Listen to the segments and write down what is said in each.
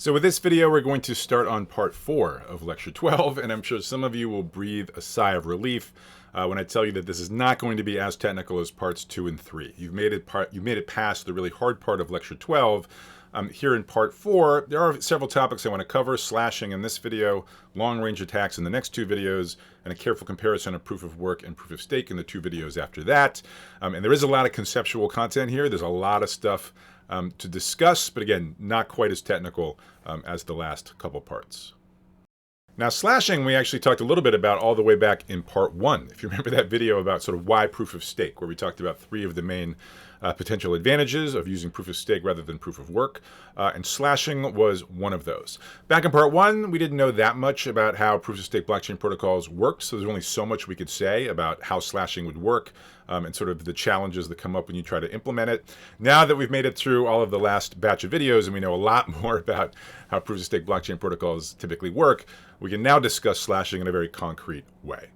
So with this video, we're going to start on part 4 of lecture 12, and I'm sure some of you will breathe a sigh of relief when I tell you that this is not going to be as technical as parts 2 and 3. You've made it past the really hard part of lecture 12. Here in part 4, there are several topics I want to cover: slashing in this video, long-range attacks in the next 2 videos, and a careful comparison of proof of work and proof of stake in the 2 videos after that. And there is a lot of conceptual content here. There's a lot of stuff to discuss, but again, not quite as technical as the last couple parts. Now, slashing, we actually talked a little bit about all the way back in part 1. If you remember that video about sort of why proof of stake, where we talked about 3 of the main potential advantages of using proof of stake rather than proof of work, and slashing was one of those. Back in part 1, we didn't know that much about how proof of stake blockchain protocols work, so there's only so much we could say about how slashing would work and sort of the challenges that come up when you try to implement it. Now that we've made it through all of the last batch of videos and we know a lot more about how proof of stake blockchain protocols typically work, we can now discuss slashing in a very concrete way.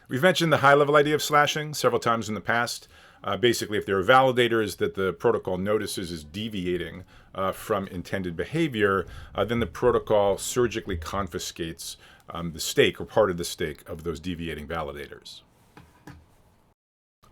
We've mentioned the high-level idea of slashing several times in the past. Basically, if there are validators that the protocol notices is deviating from intended behavior, then the protocol surgically confiscates the stake or part of the stake of those deviating validators.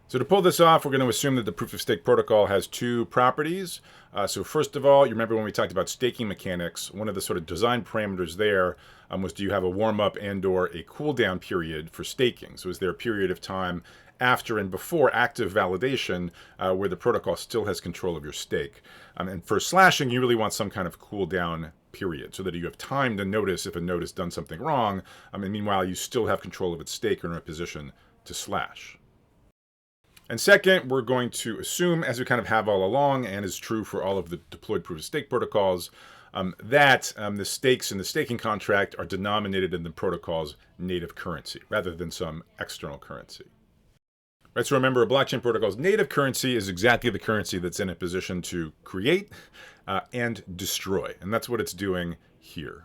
So to pull this off, we're going to assume that the proof of stake protocol has 2 properties. So first of all, you remember when we talked about staking mechanics, one of the sort of design parameters there was, do you have a warm-up and or a cooldown period for staking? So is there a period of time after and before active validation where the protocol still has control of your stake? And for slashing, you really want some kind of cooldown period so that you have time to notice if a node has done something wrong. And meanwhile, you still have control of its stake or in a position to slash. And second, we're going to assume, as we kind of have all along and is true for all of the deployed proof of stake protocols, that the stakes in the staking contract are denominated in the protocol's native currency rather than some external currency. Right, so remember, a blockchain protocol's native currency is exactly the currency that's in a position to create and destroy, and that's what it's doing here.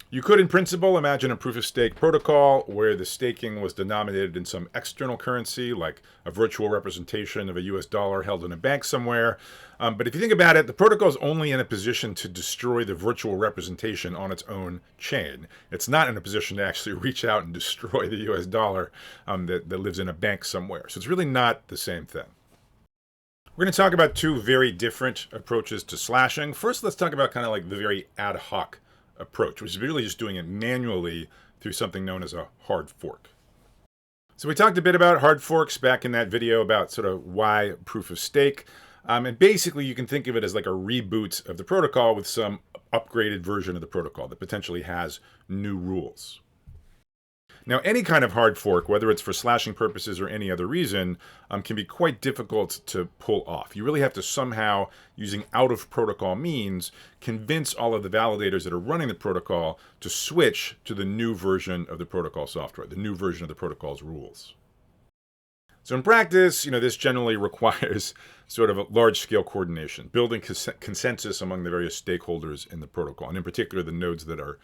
You could, in principle, imagine a proof of stake protocol where the staking was denominated in some external currency, like a virtual representation of a US dollar held in a bank somewhere. But if you think about it, the protocol is only in a position to destroy the virtual representation on its own chain. It's not in a position to actually reach out and destroy the US dollar that lives in a bank somewhere. So it's really not the same thing. We're going to talk about 2 very different approaches to slashing. First, let's talk about kind of like the very ad hoc approach, which is really just doing it manually through something known as a hard fork. So we talked a bit about hard forks back in that video about sort of why proof of stake. And basically you can think of it as like a reboot of the protocol with some upgraded version of the protocol that potentially has new rules. Now, any kind of hard fork, whether it's for slashing purposes or any other reason, can be quite difficult to pull off. You really have to somehow, using out-of-protocol means, convince all of the validators that are running the protocol to switch to the new version of the protocol software, the new version of the protocol's rules. So in practice, this generally requires sort of a large-scale coordination, building consensus among the various stakeholders in the protocol, and in particular the nodes that are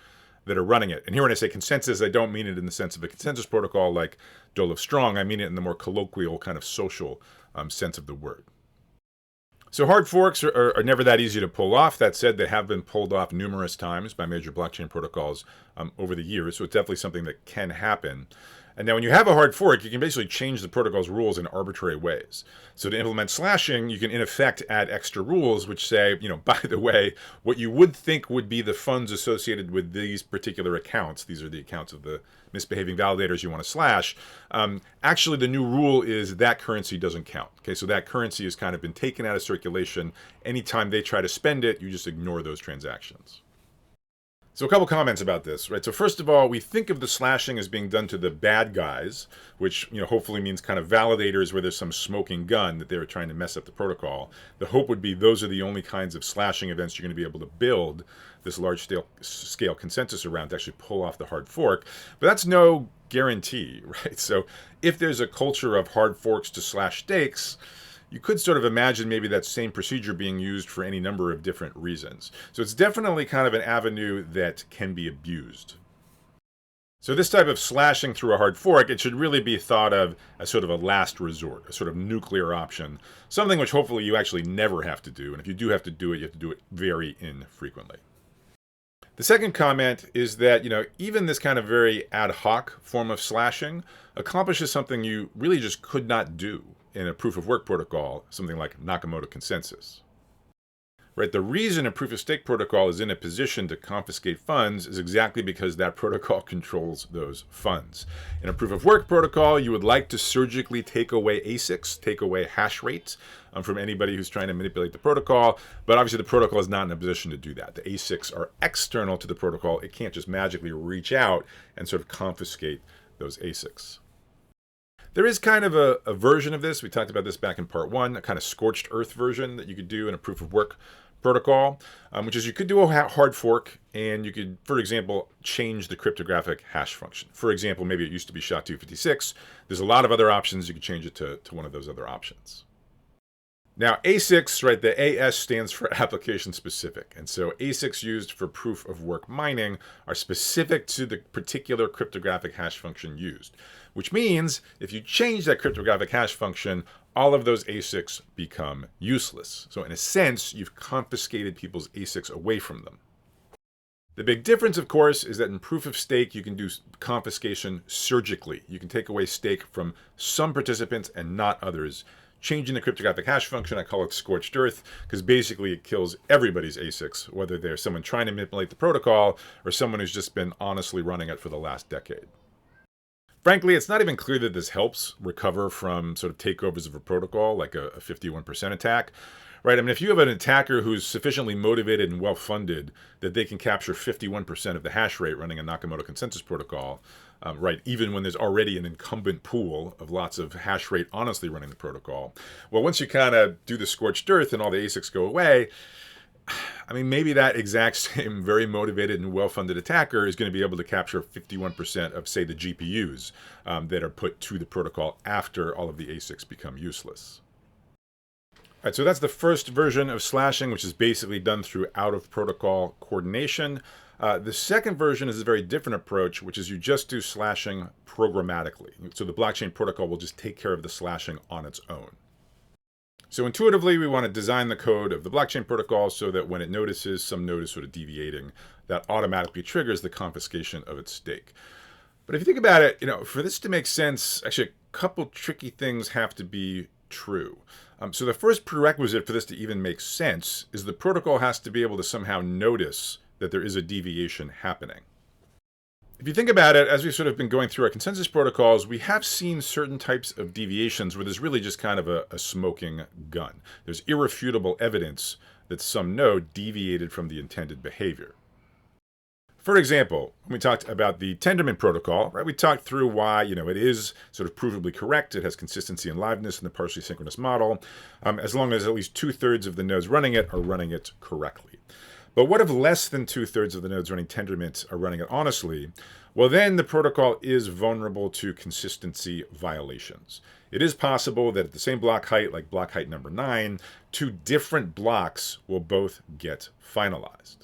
running it. And here when I say consensus, I don't mean it in the sense of a consensus protocol like Dole of Strong. I mean it in the more colloquial kind of social sense of the word. So hard forks are never that easy to pull off. That said, they have been pulled off numerous times by major blockchain protocols over the years. So it's definitely something that can happen. And now when you have a hard fork, you can basically change the protocol's rules in arbitrary ways. So to implement slashing, you can in effect add extra rules which say, by the way, what you would think would be the funds associated with these particular accounts, these are the accounts of the misbehaving validators you want to slash, actually the new rule is that currency doesn't count. Okay, so that currency has kind of been taken out of circulation. Anytime they try to spend it, you just ignore those transactions. So a couple comments about this, right? So first of all, we think of the slashing as being done to the bad guys, which hopefully means kind of validators where there's some smoking gun that they're trying to mess up the protocol. The hope would be those are the only kinds of slashing events you're going to be able to build this large scale consensus around to actually pull off the hard fork. But that's no guarantee, right? So if there's a culture of hard forks to slash stakes, you could sort of imagine maybe that same procedure being used for any number of different reasons. So it's definitely kind of an avenue that can be abused. So this type of slashing through a hard fork, it should really be thought of as sort of a last resort, a sort of nuclear option, something which hopefully you actually never have to do. And if you do have to do it, you have to do it very infrequently. The second comment is that, even this kind of very ad hoc form of slashing accomplishes something you really just could not do in a proof of work protocol, something like Nakamoto consensus. Right, the reason a proof-of-stake protocol is in a position to confiscate funds is exactly because that protocol controls those funds. In a proof-of-work protocol, you would like to surgically take away ASICs, take away hash rates from anybody who's trying to manipulate the protocol, but obviously the protocol is not in a position to do that. The ASICs are external to the protocol. It can't just magically reach out and sort of confiscate those ASICs. There is kind of a version of this. We talked about this back in part 1, a kind of scorched earth version that you could do in a proof-of-work protocol, which is you could do a hard fork and you could, for example, change the cryptographic hash function. For example, maybe it used to be SHA-256. There's a lot of other options. You could change it to one of those other options. Now, ASICs, right, the AS stands for application specific. And so ASICs used for proof of work mining are specific to the particular cryptographic hash function used, which means if you change that cryptographic hash function, all of those ASICs become useless. So in a sense, you've confiscated people's ASICs away from them. The big difference, of course, is that in proof of stake, you can do confiscation surgically. You can take away stake from some participants and not others. Changing the cryptographic hash function, I call it scorched earth, because basically it kills everybody's ASICs, whether they're someone trying to manipulate the protocol or someone who's just been honestly running it for the last decade. Frankly, it's not even clear that this helps recover from sort of takeovers of a protocol, like a 51% attack. Right? I mean, if you have an attacker who's sufficiently motivated and well-funded that they can capture 51% of the hash rate running a Nakamoto consensus protocol, right, even when there's already an incumbent pool of lots of hash rate honestly running the protocol. Well, once you kind of do the scorched earth and all the ASICs go away, I mean, maybe that exact same very motivated and well-funded attacker is going to be able to capture 51% of, say, the GPUs that are put to the protocol after all of the ASICs become useless. All right, so that's the first version of slashing, which is basically done through out-of-protocol coordination. The second version is a very different approach, which is you just do slashing programmatically. So the blockchain protocol will just take care of the slashing on its own. So intuitively, we want to design the code of the blockchain protocol so that when it notices some node is sort of deviating, that automatically triggers the confiscation of its stake. But if you think about it, for this to make sense, actually a couple tricky things have to be true. So the first prerequisite for this to even make sense is the protocol has to be able to somehow notice that there is a deviation happening. If you think about it, as we've sort of been going through our consensus protocols, we have seen certain types of deviations where there's really just kind of a smoking gun. There's irrefutable evidence that some node deviated from the intended behavior. For example, when we talked about the Tendermint protocol, right, we talked through why, it is sort of provably correct. It has consistency and liveness in the partially synchronous model, as long as at least 2/3 of the nodes running it are running it correctly. But what if less than 2/3 of the nodes running Tendermint are running it honestly? Well, then the protocol is vulnerable to consistency violations. It is possible that at the same block height, like block height number 9, 2 different blocks will both get finalized.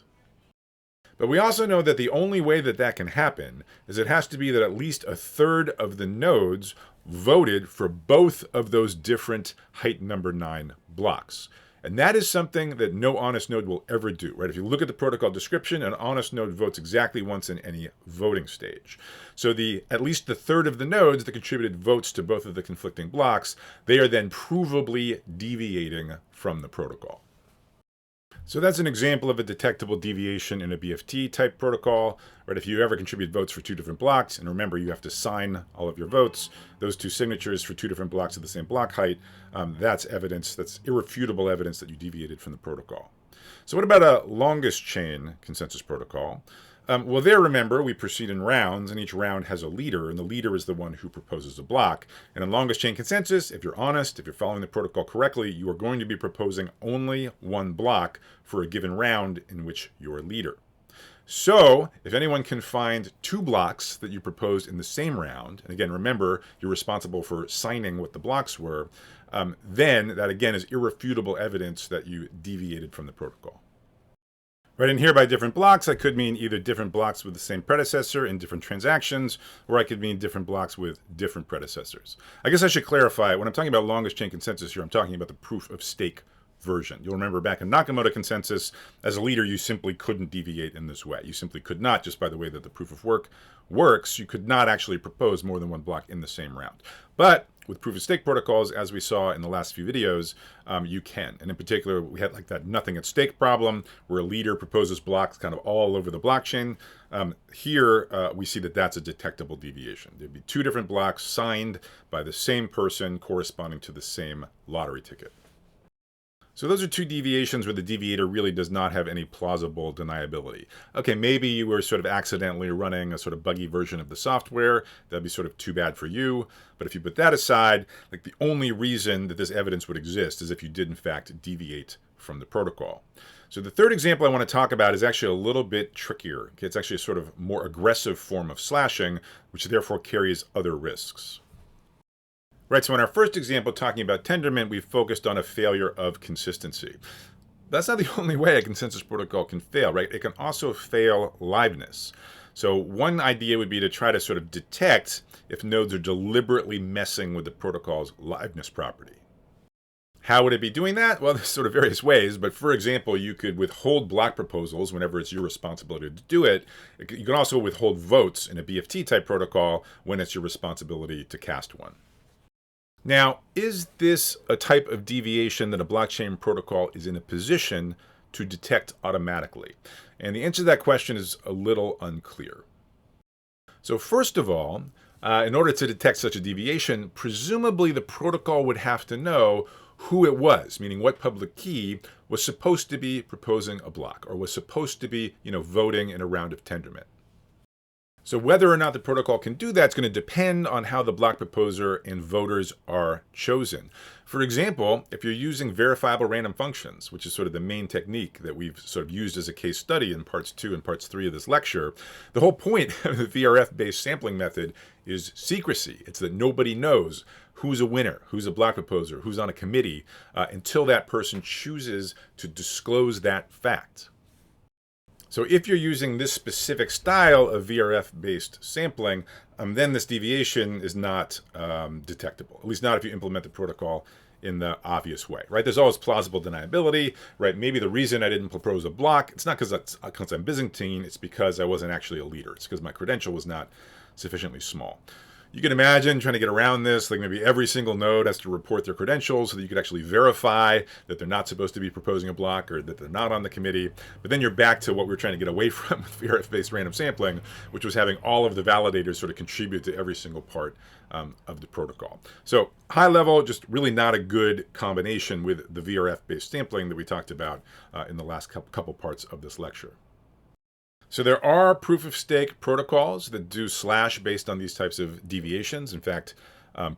But we also know that the only way that that can happen is it has to be that at least 1/3 of the nodes voted for both of those different height number 9 blocks. And that is something that no honest node will ever do, right? If you look at the protocol description, an honest node votes exactly once in any voting stage. So at least the 1/3 of the nodes that contributed votes to both of the conflicting blocks, they are then provably deviating from the protocol. So that's an example of a detectable deviation in a BFT type protocol, right? If you ever contribute votes for 2 different blocks, and remember you have to sign all of your votes, those 2 signatures for 2 different blocks of the same block height, that's evidence, that's irrefutable evidence that you deviated from the protocol. So what about a longest chain consensus protocol? Well, there, remember, we proceed in rounds, and each round has a leader, and the leader is the one who proposes a block. And in longest chain consensus, if you're honest, if you're following the protocol correctly, you are going to be proposing only one block for a given round in which you're leader. So, if anyone can find 2 blocks that you proposed in the same round, and again, remember, you're responsible for signing what the blocks were, then that again is irrefutable evidence that you deviated from the protocol. Right, and here by different blocks, I could mean either different blocks with the same predecessor in different transactions, or I could mean different blocks with different predecessors. I guess I should clarify, when I'm talking about longest chain consensus here, I'm talking about the proof of stake version. You'll remember back in Nakamoto consensus, as a leader, you simply couldn't deviate in this way. You simply could not, just by the way that the proof of work works, you could not actually propose more than one block in the same round. But with proof of stake protocols, as we saw in the last few videos, you can. And in particular, we had like that nothing at stake problem where a leader proposes blocks kind of all over the blockchain. Here, we see that that's a detectable deviation. There'd be two different blocks signed by the same person corresponding to the same lottery ticket. So those are two deviations where the deviator really does not have any plausible deniability. Okay, maybe you were sort of accidentally running a sort of buggy version of the software. That'd be sort of too bad for you. But if you put that aside, like the only reason that this evidence would exist is if you did in fact deviate from the protocol. So the third example I want to talk about is actually a little bit trickier. Okay, it's actually a sort of more aggressive form of slashing, which therefore carries other risks. Right, so in our first example, talking about Tendermint, we focused on a failure of consistency. That's not the only way a consensus protocol can fail, right? It can also fail liveness. So one idea would be to try to sort of detect if nodes are deliberately messing with the protocol's liveness property. How would it be doing that? Well, there's sort of various ways, but for example, you could withhold block proposals whenever it's your responsibility to do it. You can also withhold votes in a BFT type protocol when it's your responsibility to cast one. Now, is this a type of deviation that a blockchain protocol is in a position to detect automatically? And the answer to that question is a little unclear. So first of all, in order to detect such a deviation, presumably the protocol would have to know who it was, meaning what public key was supposed to be proposing a block or was supposed to be, voting in a round of Tendermint. So whether or not the protocol can do that is going to depend on how the block proposer and voters are chosen. For example, if you're using verifiable random functions, which is sort of the main technique that we've sort of used as a case study in parts 2 and parts 3 of this lecture, the whole point of the VRF-based sampling method is secrecy. It's that nobody knows who's a winner, who's a block proposer, who's on a committee, until that person chooses to disclose that fact. So if you're using this specific style of VRF-based sampling, then this deviation is not detectable, at least not if you implement the protocol in the obvious way, right? There's always plausible deniability, right? Maybe the reason I didn't propose a block, it's not because I'm Byzantine, it's because I wasn't actually a leader. It's because my credential was not sufficiently small. You can imagine trying to get around this, like maybe every single node has to report their credentials so that you could actually verify that they're not supposed to be proposing a block or that they're not on the committee. But then you're back to what we were trying to get away from with VRF-based random sampling, which was having all of the validators sort of contribute to every single part of the protocol. So high level, just really not a good combination with the VRF-based sampling that we talked about in the last couple parts of this lecture. So there are proof-of-stake protocols that do slash based on these types of deviations. In fact,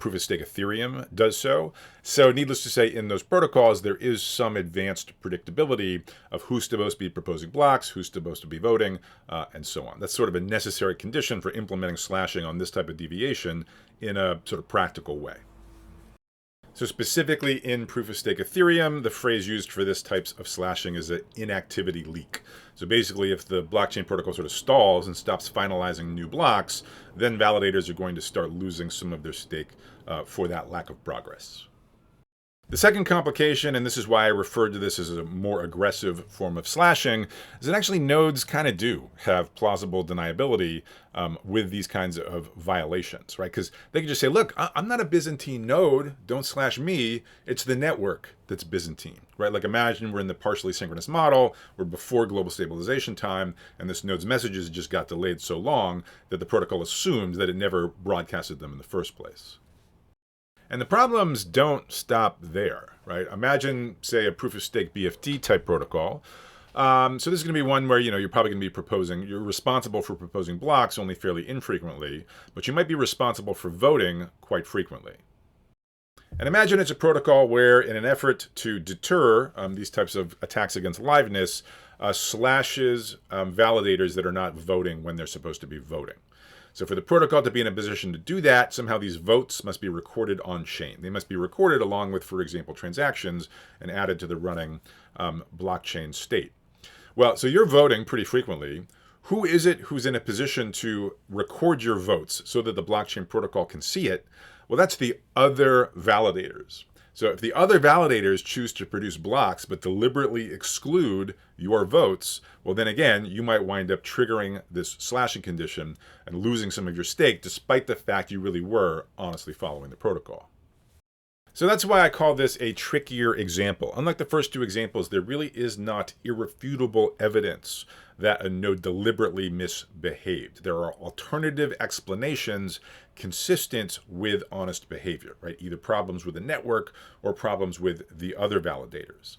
proof-of-stake Ethereum does so. So needless to say, in those protocols, there is some advanced predictability of who's supposed to be proposing blocks, who's supposed to be voting, and so on. That's sort of a necessary condition for implementing slashing on this type of deviation in a sort of practical way. So specifically in proof-of-stake Ethereum, the phrase used for this type of slashing is an inactivity leak. So basically, if the blockchain protocol sort of stalls and stops finalizing new blocks, then validators are going to start losing some of their stake for that lack of progress. The second complication, and this is why I referred to this as a more aggressive form of slashing, is that actually nodes kind of do have plausible deniability with these kinds of violations, right? Because they can just say, look, I'm not a Byzantine node, don't slash me, it's the network that's Byzantine, right? Like imagine we're in the partially synchronous model, we're before global stabilization time, and this node's messages just got delayed so long that the protocol assumed that it never broadcasted them in the first place. And the problems don't stop there, right? Imagine, say, a proof-of-stake BFT type protocol. So this is going to be one where, you're probably going to be proposing, you're responsible for proposing blocks only fairly infrequently, but you might be responsible for voting quite frequently. And imagine it's a protocol where, in an effort to deter these types of attacks against liveness, slashes validators that are not voting when they're supposed to be voting. So for the protocol to be in a position to do that, somehow these votes must be recorded on-chain. They must be recorded along with, for example, transactions and added to the running blockchain state. Well, so you're voting pretty frequently. Who is it who's in a position to record your votes so that the blockchain protocol can see it? Well, that's the other validators. So if the other validators choose to produce blocks but deliberately exclude your votes, well, then again, you might wind up triggering this slashing condition and losing some of your stake, despite the fact you really were honestly following the protocol. So that's why I call this a trickier example. Unlike the first two examples, there really is not irrefutable evidence that a node deliberately misbehaved. There are alternative explanations consistent with honest behavior, right? Either problems with the network or problems with the other validators.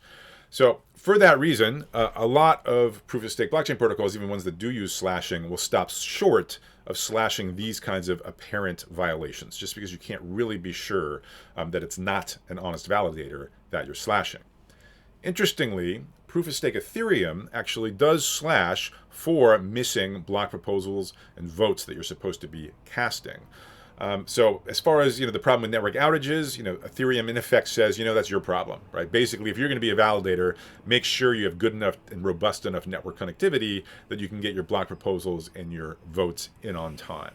So for that reason, a lot of proof-of-stake blockchain protocols, even ones that do use slashing, will stop short of slashing these kinds of apparent violations, just because you can't really be sure that it's not an honest validator that you're slashing. Interestingly, proof-of-stake Ethereum actually does slash for missing block proposals and votes that you're supposed to be casting. So as far as the problem with network outages, Ethereum in effect says, that's your problem, right? Basically, if you're going to be a validator, make sure you have good enough and robust enough network connectivity that you can get your block proposals and your votes in on time.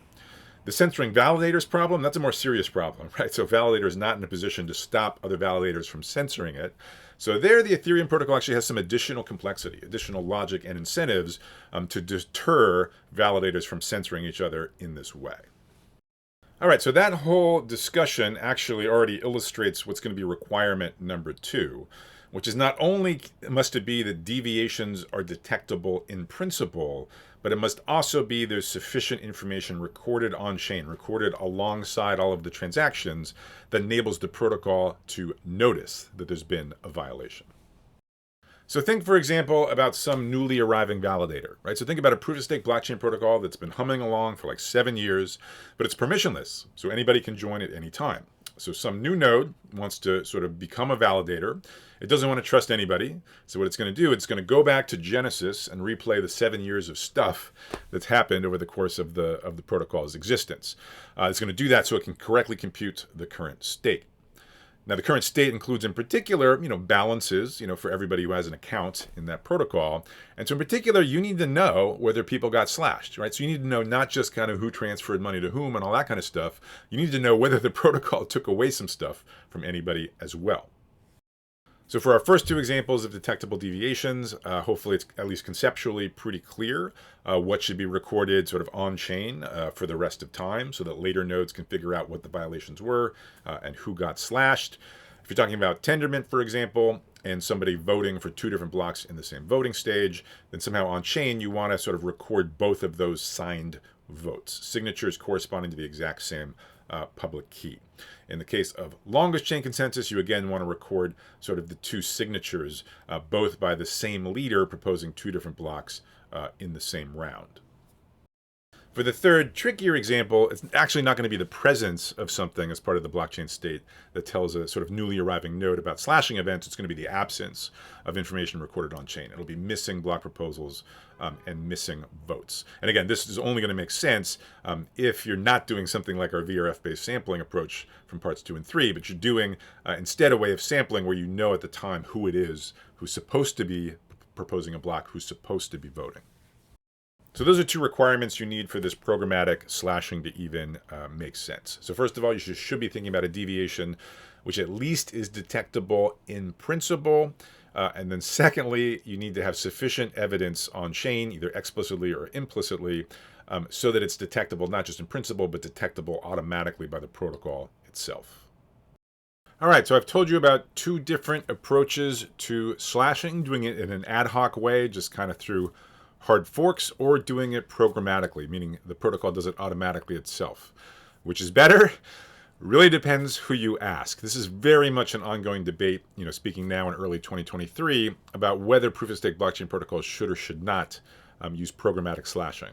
The censoring validators problem, that's a more serious problem, right? So validator is not in a position to stop other validators from censoring it. So there, the Ethereum protocol actually has some additional complexity, additional logic and incentives to deter validators from censoring each other in this way. All right, so that whole discussion actually already illustrates what's going to be requirement number 2, which is not only must it be that deviations are detectable in principle, but it must also be there's sufficient information recorded on-chain, recorded alongside all of the transactions that enables the protocol to notice that there's been a violation. So think, for example, about some newly arriving validator, right? So think about a proof-of-stake blockchain protocol that's been humming along for like 7 years, but it's permissionless, so anybody can join at any time. So some new node wants to sort of become a validator. It doesn't want to trust anybody. So what it's going to do, it's going to go back to Genesis and replay the 7 years of stuff that's happened over the course of the protocol's existence. It's going to do that so it can correctly compute the current state. Now, the current state includes, in particular, balances, for everybody who has an account in that protocol. And so, in particular, you need to know whether people got slashed, right? So you need to know not just kind of who transferred money to whom and all that kind of stuff. You need to know whether the protocol took away some stuff from anybody as well. So for our first two examples of detectable deviations, hopefully it's at least conceptually pretty clear what should be recorded sort of on-chain for the rest of time so that later nodes can figure out what the violations were and who got slashed. If you're talking about Tendermint, for example, and somebody voting for 2 different blocks in the same voting stage, then somehow on-chain you want to sort of record both of those signed votes, signatures corresponding to the exact same public key. In the case of longest chain consensus, you again want to record sort of the 2 signatures, both by the same leader proposing 2 different blocks in the same round. For the third, trickier example, it's actually not going to be the presence of something as part of the blockchain state that tells a sort of newly arriving node about slashing events. It's going to be the absence of information recorded on chain. It'll be missing block proposals and missing votes. And again, this is only going to make sense if you're not doing something like our VRF-based sampling approach from parts 2 and 3, but you're doing instead a way of sampling where you know at the time who it is who's supposed to be proposing a block, who's supposed to be voting. So those are 2 requirements you need for this programmatic slashing to even make sense. So first of all, you should be thinking about a deviation which at least is detectable in principle. And then secondly, you need to have sufficient evidence on chain, either explicitly or implicitly, so that it's detectable not just in principle, but detectable automatically by the protocol itself. All right, so I've told you about 2 different approaches to slashing, doing it in an ad hoc way, just kind of through hard forks, or doing it programmatically, meaning the protocol does it automatically itself. Which is better? Really depends who you ask. This is very much an ongoing debate, speaking now in early 2023, about whether proof-of-stake blockchain protocols should or should not use programmatic slashing.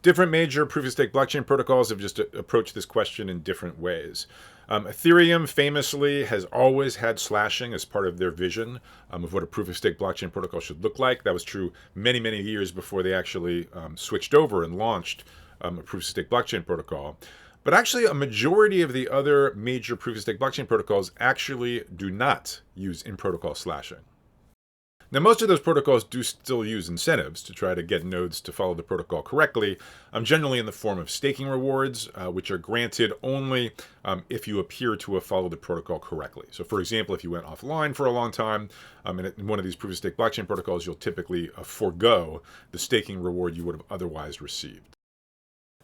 Different major proof-of-stake blockchain protocols have just approached this question in different ways. Ethereum famously has always had slashing as part of their vision of what a proof-of-stake blockchain protocol should look like. That was true many, many years before they actually switched over and launched a proof-of-stake blockchain protocol. But actually, a majority of the other major proof-of-stake blockchain protocols actually do not use in-protocol slashing. Now, most of those protocols do still use incentives to try to get nodes to follow the protocol correctly, generally in the form of staking rewards, which are granted only if you appear to have followed the protocol correctly. So, for example, if you went offline for a long time in one of these proof-of-stake blockchain protocols, you'll typically forego the staking reward you would have otherwise received.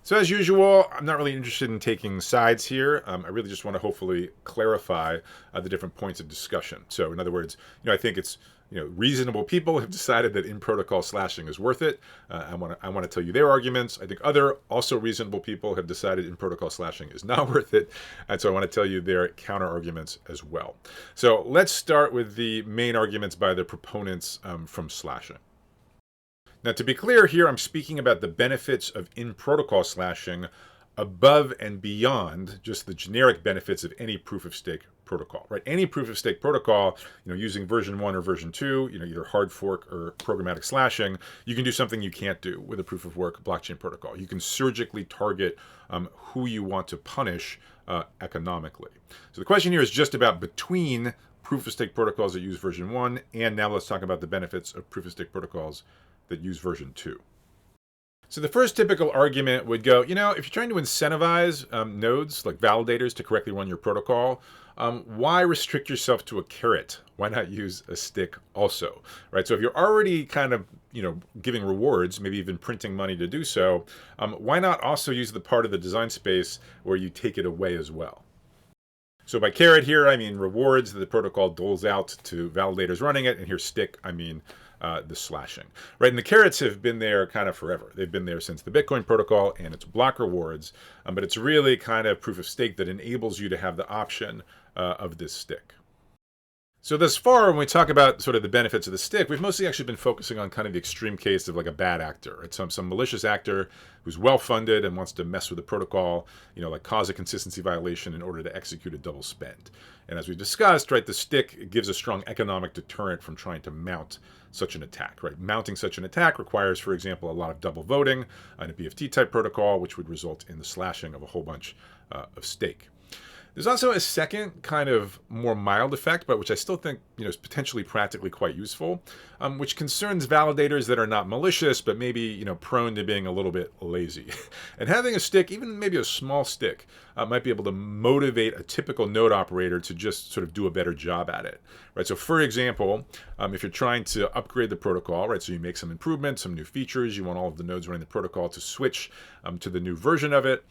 So as usual, I'm not really interested in taking sides here. I really just want to hopefully clarify the different points of discussion. So in other words, I think it's reasonable people have decided that in-protocol slashing is worth it. I want to tell you their arguments. I think other also reasonable people have decided in-protocol slashing is not worth it, and so I want to tell you their counter arguments as well. So let's start with the main arguments by the proponents from slashing. Now, to be clear here, I'm speaking about the benefits of in-protocol slashing above and beyond just the generic benefits of any proof-of-stake protocol, right? Any proof-of-stake protocol, using version 1 or version 2, either hard fork or programmatic slashing, you can do something you can't do with a proof-of-work blockchain protocol. You can surgically target who you want to punish economically. So the question here is just about between proof-of-stake protocols that use version 1, and now let's talk about the benefits of proof-of-stake protocols that use version 2. So the first typical argument would go, if you're trying to incentivize nodes like validators to correctly run your protocol, why restrict yourself to a carrot? Why not use a stick also, right? So if you're already kind of, giving rewards, maybe even printing money to do so, why not also use the part of the design space where you take it away as well? So by carrot here, I mean rewards that the protocol doles out to validators running it, and here stick, I mean the slashing, right? And the carrots have been there kind of forever. They've been there since the Bitcoin protocol and its block rewards, but it's really kind of proof of stake that enables you to have the option of this stick. So thus far, when we talk about sort of the benefits of the stick, we've mostly actually been focusing on kind of the extreme case of like a bad actor, right? Some malicious actor who's well-funded and wants to mess with the protocol, like cause a consistency violation in order to execute a double spend. And as we discussed, right, the stick gives a strong economic deterrent from trying to mount such an attack, right? Mounting such an attack requires, for example, a lot of double voting on a BFT-type protocol, which would result in the slashing of a whole bunch of stake. There's also a second kind of more mild effect, but which I still think is potentially practically quite useful, which concerns validators that are not malicious, but maybe prone to being a little bit lazy. And having a stick, even maybe a small stick, might be able to motivate a typical node operator to just sort of do a better job at it, right? So for example, if you're trying to upgrade the protocol, right, so you make some improvements, some new features, you want all of the nodes running the protocol to switch to the new version of it.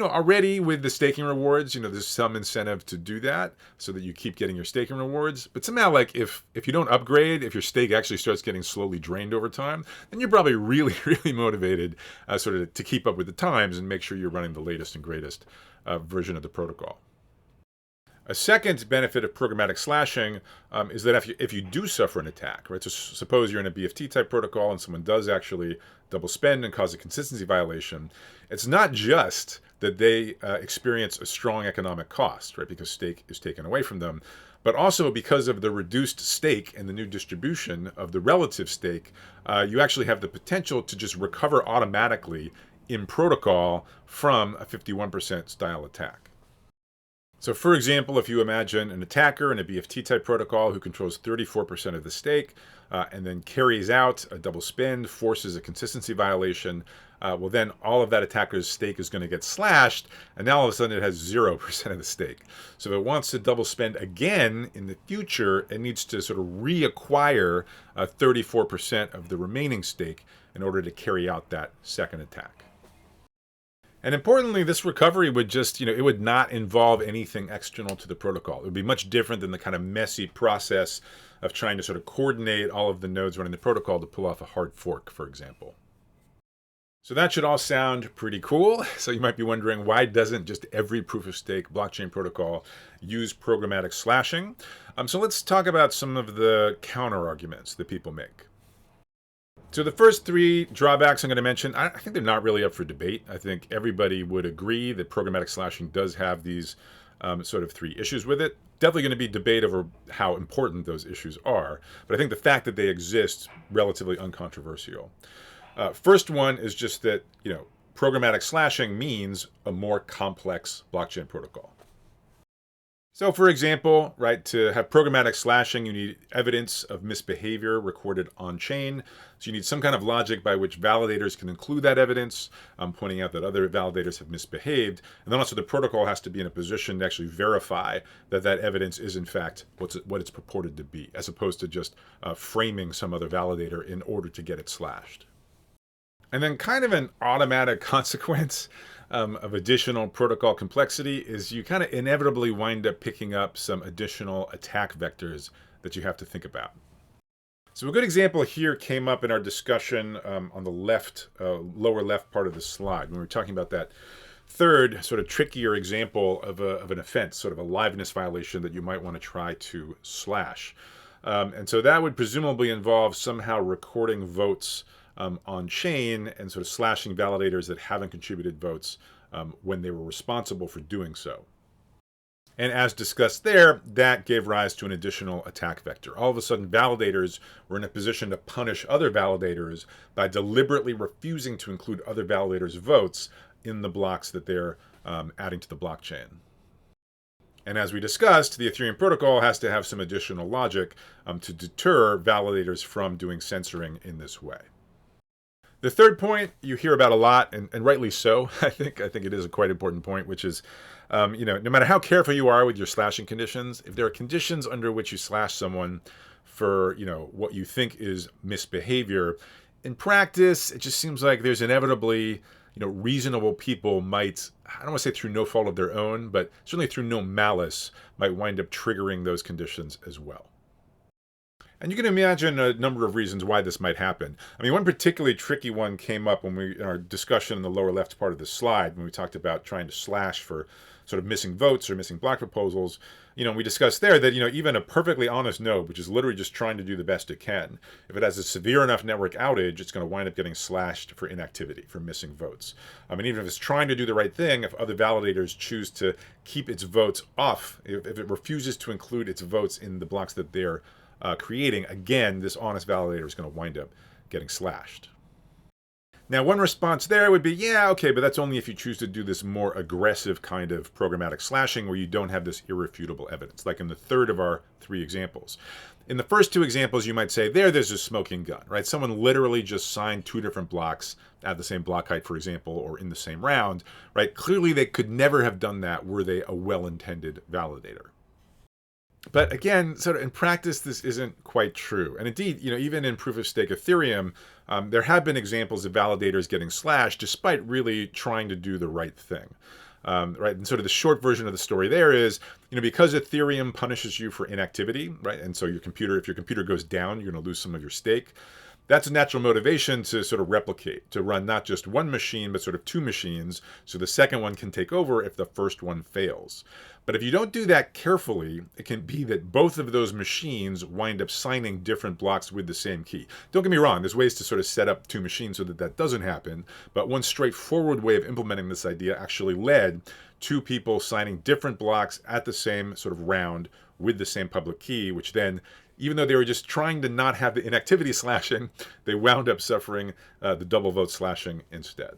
Already with the staking rewards, there's some incentive to do that so that you keep getting your staking rewards. But somehow, like if you don't upgrade, if your stake actually starts getting slowly drained over time, then you're probably really, really motivated sort of to keep up with the times and make sure you're running the latest and greatest version of the protocol. A second benefit of programmatic slashing is that if you do suffer an attack, right? So suppose you're in a BFT type protocol and someone does actually double spend and cause a consistency violation, it's not just that they experience a strong economic cost, right? Because stake is taken away from them, but also because of the reduced stake and the new distribution of the relative stake, you actually have the potential to just recover automatically in protocol from a 51% style attack. So for example, if you imagine an attacker in a BFT-type protocol who controls 34% of the stake and then carries out a double spend, forces a consistency violation, well then all of that attacker's stake is going to get slashed, and now all of a sudden it has 0% of the stake. So if it wants to double spend again in the future, it needs to sort of reacquire 34% of the remaining stake in order to carry out that second attack. And importantly, this recovery would just, it would not involve anything external to the protocol. It would be much different than the kind of messy process of trying to sort of coordinate all of the nodes running the protocol to pull off a hard fork, for example. So that should all sound pretty cool. So you might be wondering, why doesn't just every proof-of-stake blockchain protocol use programmatic slashing? So let's talk about some of the counter-arguments that people make. So the first three drawbacks I'm going to mention, I think they're not really up for debate. I think everybody would agree that programmatic slashing does have these sort of three issues with it. Definitely going to be debate over how important those issues are, but I think the fact that they exist, relatively uncontroversial. First one is just that, programmatic slashing means a more complex blockchain protocol. So, for example, right, to have programmatic slashing, you need evidence of misbehavior recorded on chain. So, you need some kind of logic by which validators can include that evidence, pointing out that other validators have misbehaved. And then also, the protocol has to be in a position to actually verify that that evidence is, in fact, what it's purported to be, as opposed to just framing some other validator in order to get it slashed. And then, kind of an automatic consequence of additional protocol complexity is you kind of inevitably wind up picking up some additional attack vectors that you have to think about. So a good example here came up in our discussion on the left, lower left part of the slide when we were talking about that third sort of trickier example of an offense, sort of a liveness violation that you might want to try to slash. And so that would presumably involve somehow recording votes on chain and sort of slashing validators that haven't contributed votes when they were responsible for doing so. And as discussed there, that gave rise to an additional attack vector. All of a sudden, validators were in a position to punish other validators by deliberately refusing to include other validators' votes in the blocks that they're adding to the blockchain. And as we discussed, the Ethereum protocol has to have some additional logic to deter validators from doing censoring in this way. The third point you hear about a lot, and rightly so. I think it is a quite important point, which is, no matter how careful you are with your slashing conditions, if there are conditions under which you slash someone for, what you think is misbehavior, in practice, it just seems like there's inevitably, reasonable people might, I don't want to say through no fault of their own, but certainly through no malice, might wind up triggering those conditions as well. And you can imagine a number of reasons why this might happen. I mean, one particularly tricky one came up in our discussion in the lower left part of the slide when we talked about trying to slash for sort of missing votes or missing block proposals. We discussed there that, even a perfectly honest node, which is literally just trying to do the best it can, if it has a severe enough network outage, it's going to wind up getting slashed for inactivity, for missing votes. I mean, even if it's trying to do the right thing, if other validators choose to keep its votes off, if it refuses to include its votes in the blocks that they're creating, again, this honest validator is going to wind up getting slashed. Now, one response there would be, yeah, okay, but that's only if you choose to do this more aggressive kind of programmatic slashing where you don't have this irrefutable evidence, like in the third of our three examples. In the first two examples, you might say, there's a smoking gun, right? Someone literally just signed two different blocks at the same block height, for example, or in the same round, right? Clearly, they could never have done that were they a well-intended validator. But again, sort of in practice, this isn't quite true. And indeed, even in proof-of-stake Ethereum, there have been examples of validators getting slashed despite really trying to do the right thing. Right, and sort of the short version of the story there is, because Ethereum punishes you for inactivity, right, and so if your computer goes down, you're going to lose some of your stake. That's a natural motivation to sort of replicate, to run not just one machine, but sort of two machines, so the second one can take over if the first one fails. But if you don't do that carefully, it can be that both of those machines wind up signing different blocks with the same key. Don't get me wrong, there's ways to sort of set up two machines so that that doesn't happen, but one straightforward way of implementing this idea actually led to people signing different blocks at the same sort of round with the same public key, which then, even though they were just trying to not have the inactivity slashing, they wound up suffering the double vote slashing instead.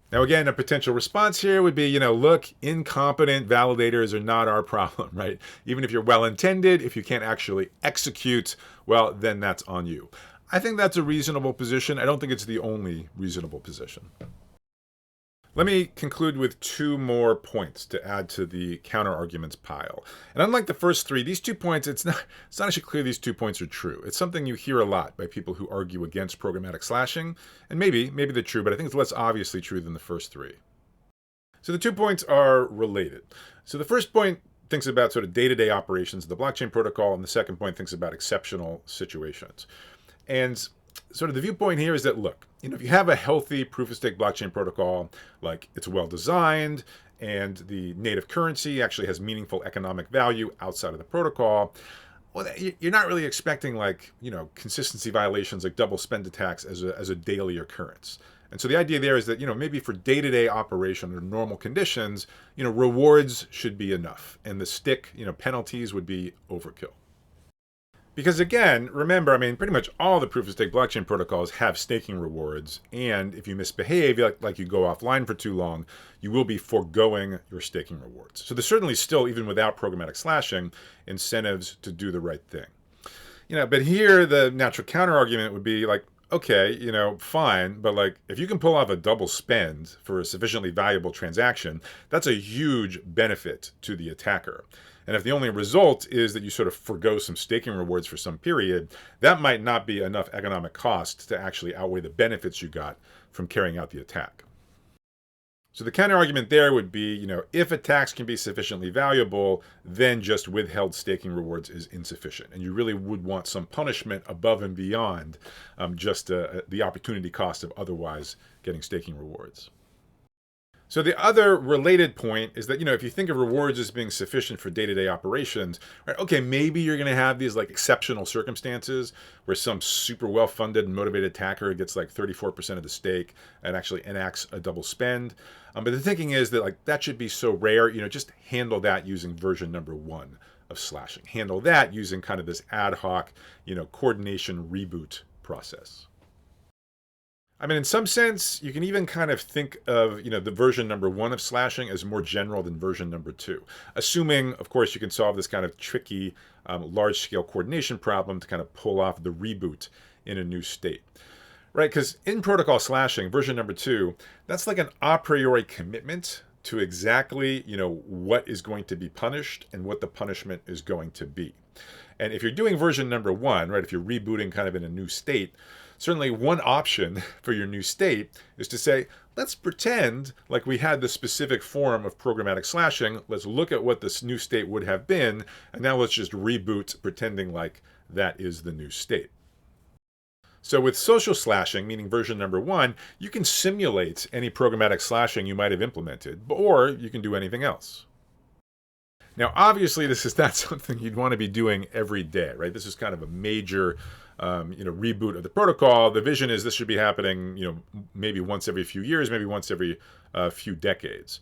Now, again, a potential response here would be, look, incompetent validators are not our problem, right? Even if you're well-intended, if you can't actually execute, well, then that's on you. I think that's a reasonable position. I don't think it's the only reasonable position. Let me conclude with two more points to add to the counter-arguments pile. And unlike the first three, these 2 points, it's not actually clear these 2 points are true. It's something you hear a lot by people who argue against programmatic slashing, and maybe they're true, but I think it's less obviously true than the first three. So the 2 points are related. So the first point thinks about sort of day-to-day operations of the blockchain protocol, and the second point thinks about exceptional situations. And sort of the viewpoint here is that, look, if you have a healthy proof-of-stake blockchain protocol, like it's well designed and the native currency actually has meaningful economic value outside of the protocol, well, you're not really expecting consistency violations like double spend attacks as a daily occurrence. And so the idea there is that, maybe for day-to-day operation or normal conditions, rewards should be enough, and the stick, penalties would be overkill. Because again, remember, I mean, pretty much all the proof of stake blockchain protocols have staking rewards. And if you misbehave, like you go offline for too long, you will be foregoing your staking rewards. So there's certainly still, even without programmatic slashing, incentives to do the right thing. But here the natural counter argument would be like, okay, fine, but like if you can pull off a double spend for a sufficiently valuable transaction, that's a huge benefit to the attacker. And if the only result is that you sort of forgo some staking rewards for some period, that might not be enough economic cost to actually outweigh the benefits you got from carrying out the attack. So the counter argument there would be, if attacks can be sufficiently valuable, then just withheld staking rewards is insufficient. And you really would want some punishment above and beyond just the opportunity cost of otherwise getting staking rewards. So the other related point is that, if you think of rewards as being sufficient for day-to-day operations, right, okay, maybe you're going to have these like exceptional circumstances where some super well-funded and motivated attacker gets like 34% of the stake and actually enacts a double spend. But the thinking is that like that should be so rare, just handle that using version number 1 of slashing. Handle that using kind of this ad hoc, coordination reboot process. I mean, in some sense, you can even kind of think of, the version number 1 of slashing as more general than version number 2, assuming, of course, you can solve this kind of tricky, large-scale coordination problem to kind of pull off the reboot in a new state, right? Because in protocol slashing, version number 2, that's like an a priori commitment to exactly, what is going to be punished and what the punishment is going to be. And if you're doing version number 1, right, if you're rebooting kind of in a new state, certainly one option for your new state is to say, let's pretend like we had the specific form of programmatic slashing. Let's look at what this new state would have been, and now let's just reboot pretending like that is the new state. So with social slashing, meaning version number 1, you can simulate any programmatic slashing you might have implemented, or you can do anything else. Now, obviously, this is not something you'd want to be doing every day, right? This is kind of a major reboot of the protocol. The vision is this should be happening, maybe once every few years, maybe once every few decades.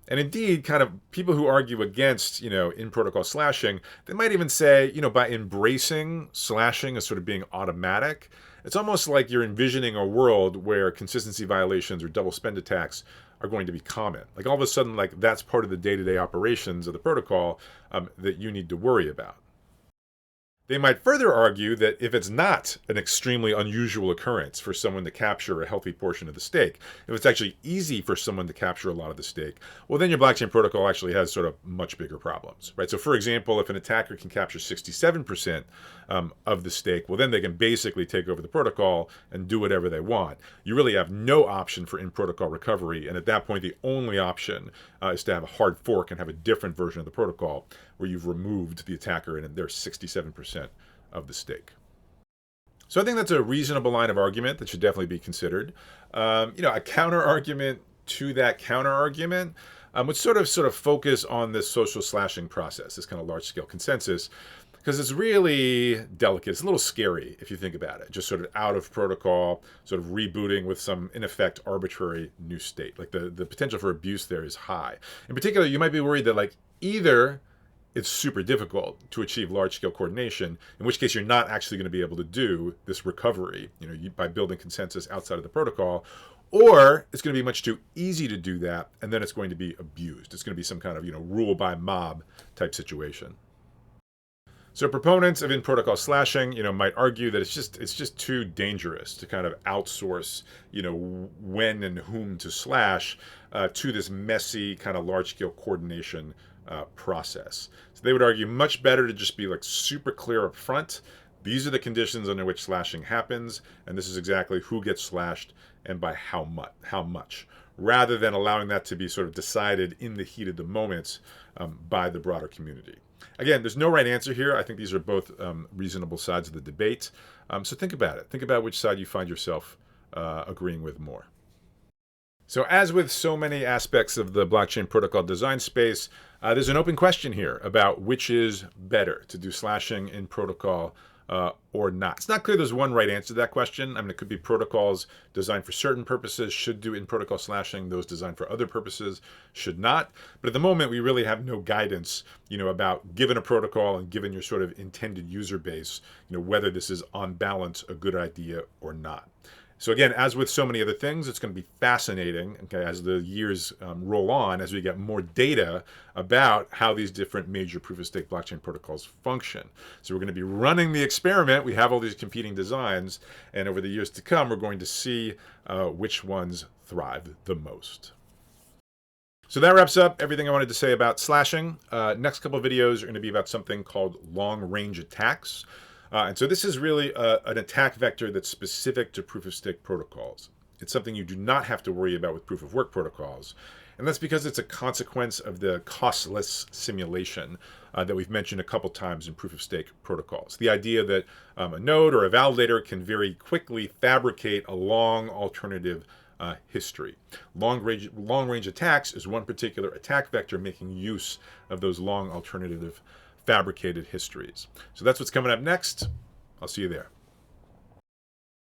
And indeed, kind of people who argue against, in protocol slashing, they might even say, by embracing slashing as sort of being automatic, it's almost like you're envisioning a world where consistency violations or double spend attacks are going to be common. Like all of a sudden, like that's part of the day-to-day operations of the protocol that you need to worry about. They might further argue that if it's not an extremely unusual occurrence for someone to capture a healthy portion of the stake, if it's actually easy for someone to capture a lot of the stake, well, then your blockchain protocol actually has sort of much bigger problems, right? So for example, if an attacker can capture 67% of the stake, well, then they can basically take over the protocol and do whatever they want. You really have no option for in-protocol recovery. And at that point, the only option is to have a hard fork and have a different version of the protocol where you've removed the attacker and they're 67% of the stake. So I think that's a reasonable line of argument that should definitely be considered. A counter argument to that counter argument would sort of focus on this social slashing process, this kind of large scale consensus, because it's really delicate. It's a little scary if you think about it, just sort of out of protocol, sort of rebooting with some, in effect, arbitrary new state. Like the potential for abuse there is high. In particular, you might be worried that like either it's super difficult to achieve large-scale coordination, in which case you're not actually going to be able to do this recovery, by building consensus outside of the protocol, or it's going to be much too easy to do that, and then it's going to be abused. It's going to be some kind of, rule by mob type situation. So proponents of in-protocol slashing, might argue that it's just too dangerous to kind of outsource, when and whom to slash to this messy kind of large-scale coordination process. So they would argue much better to just be like super clear up front. These are the conditions under which slashing happens, and this is exactly who gets slashed and by how much, rather than allowing that to be sort of decided in the heat of the moment by the broader community. Again, there's no right answer here. I think these are both reasonable sides of the debate. So think about it. Think about which side you find yourself agreeing with more. So as with so many aspects of the blockchain protocol design space, there's an open question here about which is better, to do slashing in protocol or not. It's not clear there's one right answer to that question. I mean, it could be protocols designed for certain purposes should do in-protocol slashing. Those designed for other purposes should not. But at the moment, we really have no guidance, about given a protocol and given your sort of intended user base, whether this is on balance a good idea or not. So again, as with so many other things, it's going to be fascinating, okay, as the years roll on, as we get more data about how these different major proof-of-stake blockchain protocols function. So we're going to be running the experiment. We have all these competing designs, and over the years to come, we're going to see which ones thrive the most. So that wraps up everything I wanted to say about slashing. Next couple of videos are going to be about something called long-range attacks. And so this is really an attack vector that's specific to proof-of-stake protocols. It's something you do not have to worry about with proof-of-work protocols. And that's because it's a consequence of the costless simulation that we've mentioned a couple times in proof-of-stake protocols. The idea that a node or a validator can very quickly fabricate a long alternative history. Long-range attacks is one particular attack vector making use of those long alternative fabricated histories. So that's what's coming up next. I'll see you there.